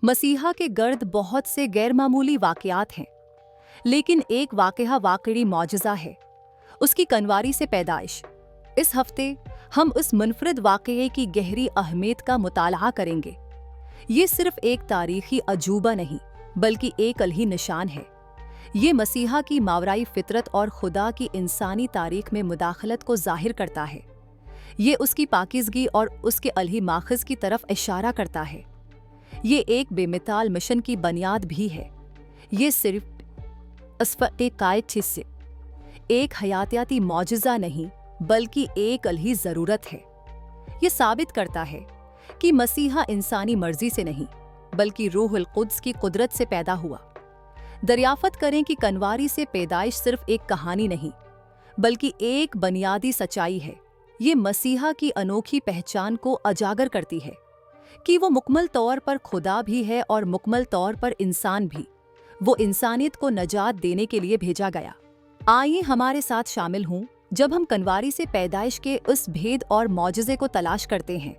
मसीहा के गर्द बहुत से गैरमामूली वाकयात हैं, लेकिन एक वाकया वाकई मौजज़ा है, उसकी कनवारी से पैदाइश। इस हफ्ते हम उस मुनफरिद वाकये की गहरी अहमियत का मुताला करेंगे। ये सिर्फ एक तारीखी अजूबा नहीं, बल्कि एक अलही निशान है। ये मसीहा की मावराई फितरत और खुदा की इंसानी तारीख में मुदाखलत को जाहिर करता है। ये उसकी पाकीज़गी और उसके अलही माखज़ की तरफ इशारा करता है। ये एक बेमिसाल मिशन की बुनियाद भी है। ये सिर्फ असफ़े कायद हिस्से एक हयातियाती मौजज़ा नहीं, बल्कि एक अलही ज़रूरत है। ये साबित करता है कि मसीहा इंसानी मर्जी से नहीं, बल्कि रूहुल कुद्स की कुदरत से पैदा हुआ। दरियाफ़त करें कि कनवारी से पैदाइश सिर्फ एक कहानी नहीं, बल्कि एक बुनियादी सच्चाई है। ये मसीहा की अनोखी पहचान को उजागर करती है कि वो मुकम्मल तौर पर खुदा भी है और मुकम्मल तौर पर इंसान भी। वो इंसानियत को नजात देने के लिए भेजा गया। आइए हमारे साथ शामिल हों जब हम कनवारी से पैदाइश के उस भेद और मौजज़े को तलाश करते हैं।